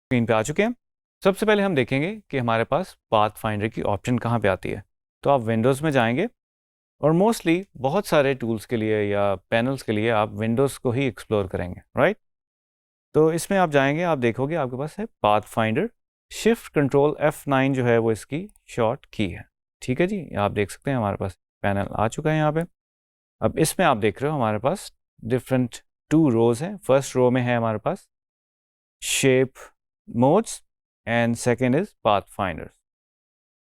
Screen पे आ चुके हैं। सबसे पहले हम देखेंगे कि हमारे पास पाथ फाइंडर की ऑप्शन कहाँ पे आती है। तो आप विंडोज़ में जाएंगे और मोस्टली बहुत सारे टूल्स के लिए या पैनल्स के लिए आप विंडोज़ को ही एक्सप्लोर करेंगे, राइट। तो इसमें आप जाएंगे, आप देखोगे आपके पास है path finder. Shift control F9 जो है वो इसकी शॉर्ट की है। ठीक है जी, आप देख सकते हैं हमारे पास पैनल आ चुका है यहाँ पे। अब इसमें आप देख रहे हो हमारे पास डिफरेंट 2 रोज हैं। फर्स्ट रो में है हमारे पास shape modes and second is pathfinder.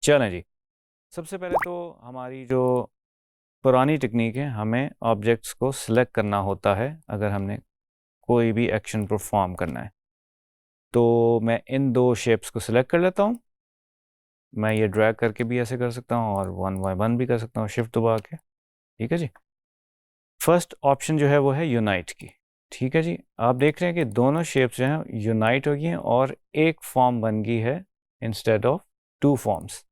चलें जी, सबसे पहले तो हमारी जो पुरानी टेक्निक है, हमें ऑब्जेक्ट्स को सिलेक्ट करना होता है अगर हमने कोई भी एक्शन परफॉर्म करना है। तो मैं इन 2 शेप्स को सिलेक्ट कर लेता हूँ। मैं ये ड्रैग करके भी ऐसे कर सकता हूँ और 1 बाय 1 भी कर सकता हूँ शिफ्ट दबा के। ठीक है जी। फर्स्ट ऑप्शन जो है वो है यूनाइट की। ठीक है जी, आप देख रहे हैं कि दोनों शेप्स जो हैं यूनाइट हो गई हैं और एक फॉर्म बन गई है इंस्टेड ऑफ 2 फॉर्म्स।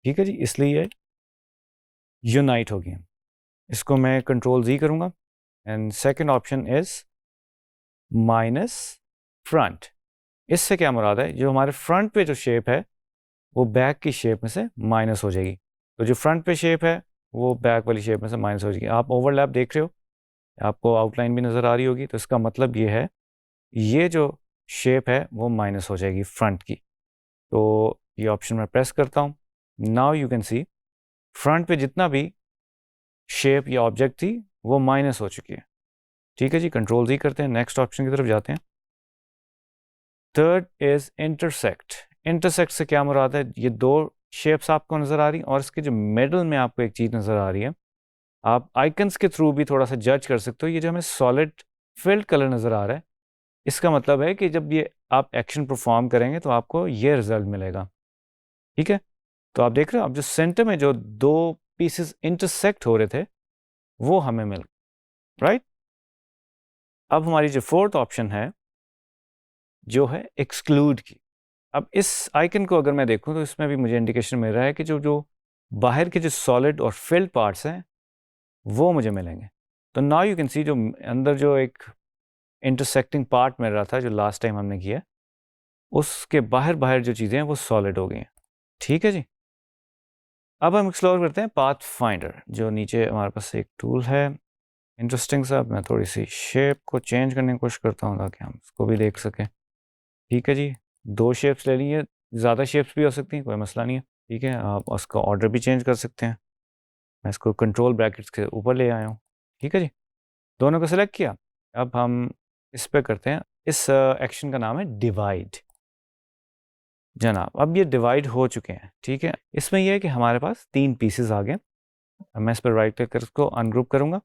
ठीक है जी, इसलिए ये यूनाइट हो गई। इसको मैं कंट्रोल Z करूँगा and second option is minus front. इससे क्या मुराद है, जो हमारे फ्रंट पे जो शेप है वो बैक की शेप में से माइनस हो जाएगी। तो जो फ्रंट पे शेप है वो बैक वाली शेप में से माइनस हो जाएगी। आप ओवरलैप देख रहे हो, आपको आउटलाइन भी नज़र आ रही होगी। तो इसका मतलब ये है, ये जो शेप है वो माइनस हो जाएगी फ्रंट की। तो ये ऑप्शन मैं प्रेस करता हूँ। Now you can see front पे जितना भी शेप या ऑब्जेक्ट थी वो माइनस हो चुकी है। ठीक है जी, कंट्रोल Z करते हैं, नेक्स्ट ऑप्शन की तरफ जाते हैं। Third is intersect. इंटरसेक्ट से क्या मुराद है, ये 2 शेप्स आपको नज़र आ रही हैं और इसके जो मिडल में आपको एक चीज़ नज़र आ रही है। आप आइकन्स के थ्रू भी थोड़ा सा जज कर सकते हो। ये जो हमें सॉलिड फिल्ड कलर नज़र आ रहा है, इसका मतलब है कि जब ये आप एक्शन परफॉर्म करेंगे तो आपको ये रिजल्ट मिलेगा। ठीक है, तो आप देख रहे हो अब जो सेंटर में जो 2 पीसेस इंटरसेक्ट हो रहे थे वो हमें मिल गए, राइट। अब हमारी जो फोर्थ ऑप्शन है जो है एक्सक्लूड की। अब इस आइकन को अगर मैं देखूं तो इसमें भी मुझे इंडिकेशन मिल रहा है कि जो जो बाहर के जो सॉलिड और फिल्ड पार्ट्स हैं वो मुझे मिलेंगे। तो नाउ यू कैन सी जो अंदर जो एक इंटरसेक्टिंग पार्ट मिल रहा था जो लास्ट टाइम हमने किया, उसके बाहर बाहर जो चीज़ें हैं वो सॉलिड हो गई हैं। ठीक है जी, अब हम एक्सप्लोर करते हैं पाथ फाइंडर। जो नीचे हमारे पास एक टूल है इंटरेस्टिंग सा। मैं थोड़ी सी शेप को चेंज करने की कोशिश करता हूँ ताकि हम इसको भी देख सकें। ठीक है जी, 2 शेप्स ले लीजिए, ज़्यादा शेप्स भी हो सकती हैं, कोई मसला नहीं है। ठीक है, आप उसका ऑर्डर भी चेंज कर सकते हैं। मैं इसको कंट्रोल ब्रैकेट्स के ऊपर ले आया हूँ। ठीक है जी, दोनों को सिलेक्ट किया। अब हम इस पर करते हैं, इस एक्शन का नाम है डिवाइड। जनाब, अब ये डिवाइड हो चुके हैं। ठीक है, इसमें यह है कि हमारे पास 3 पीसेस आ गए। मैं इस पर राइट क्लिक कर इसको अनग्रुप करूँगा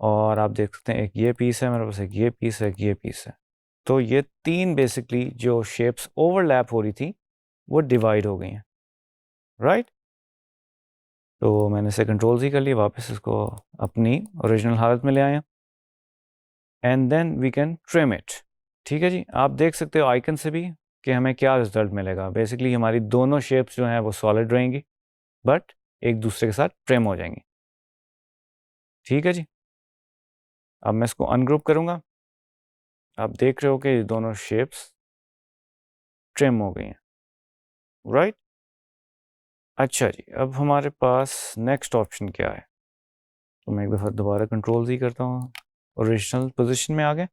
और आप देख सकते हैं एक ये पीस है मेरे पास, एक ये पीस है, एक ये पीस है। तो ये 3 बेसिकली जो शेप्स ओवरलैप हो रही थी वो डिवाइड हो गई हैं, राइट। तो मैंने इसे कंट्रोल Z कर लिया, वापस इसको अपनी ओरिजिनल हालत में ले आए and then we can trim it. ठीक है जी, आप देख सकते हो आइकन से भी कि हमें क्या रिजल्ट मिलेगा। बेसिकली हमारी दोनों शेप्स जो हैं वो सॉलिड रहेंगी बट एक दूसरे के साथ ट्रिम हो जाएंगी। ठीक है जी, अब मैं इसको अनग्रुप करूँगा। आप देख रहे हो कि दोनों शेप्स ट्रिम हो गई हैं, राइट। अच्छा जी, अब हमारे पास नेक्स्ट ऑप्शन क्या है। तो मैं एक दफ़ा दोबारा कंट्रोल Z करता हूँ, ओरिजिनल पोजीशन में आ गए।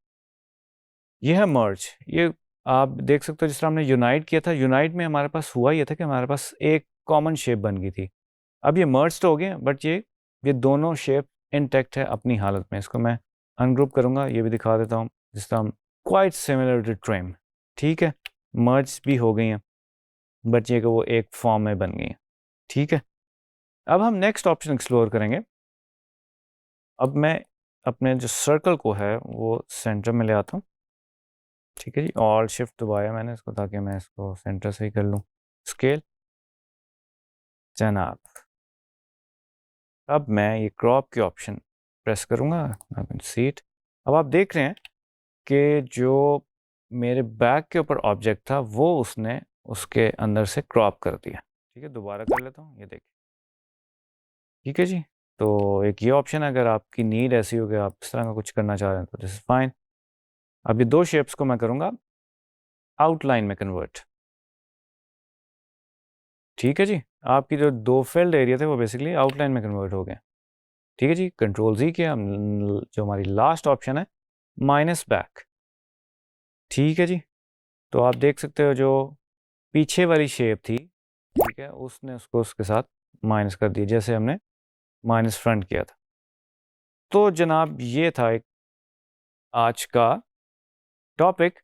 ये है मर्ज। ये आप देख सकते हो जिस तरह हमने यूनाइट किया था, यूनाइट में हमारे पास हुआ ये था कि हमारे पास एक कॉमन शेप बन गई थी। अब ये मर्ज तो हो गए बट ये दोनों शेप इंटैक्ट है अपनी हालत में। इसको मैं अनग्रुप करूँगा, ये भी दिखा देता हूँ। जिस तरह हम क्वाइट सिमिलर टू ट्रिम। ठीक है, मर्ज भी हो गई हैं बट ये कि वो एक फॉर्म में बन गई हैं। ठीक है, अब हम नेक्स्ट ऑप्शन एक्सप्लोर करेंगे। अब मैं अपने जो सर्कल को है वो सेंटर में ले आता हूँ। ठीक है जी, ऑल शिफ्ट दबाया मैंने इसको ताकि मैं इसको सेंटर से ही कर लूँ। स्केल जनाब, अब मैं ये क्रॉप के ऑप्शन प्रेस करूँगा, सीट। अब आप देख रहे हैं कि जो मेरे बैक के ऊपर ऑब्जेक्ट था वो उसने उसके अंदर से क्रॉप कर दिया। ठीक है, दोबारा कर लेता हूँ, ये देखिए। ठीक है जी, तो एक ये ऑप्शन है, अगर आपकी नीड ऐसी हो कि आप इस तरह का कुछ करना चाह रहे हैं तो दिस इज़ फाइन। अब ये 2 शेप्स को मैं करूँगा आउटलाइन में कन्वर्ट। ठीक है जी, आपकी जो दो फील्ड एरिया थे वो बेसिकली आउटलाइन में कन्वर्ट हो गए। ठीक है जी, कंट्रोल जी किया, जो हमारी लास्ट ऑप्शन है माइनस बैक। ठीक है जी, तो आप देख सकते हो जो पीछे वाली शेप थी, ठीक है, उसने उसको उसके साथ माइनस कर दिया जैसे हमने माइनस फ्रंट किया था। तो जनाब ये था एक आज का टॉपिक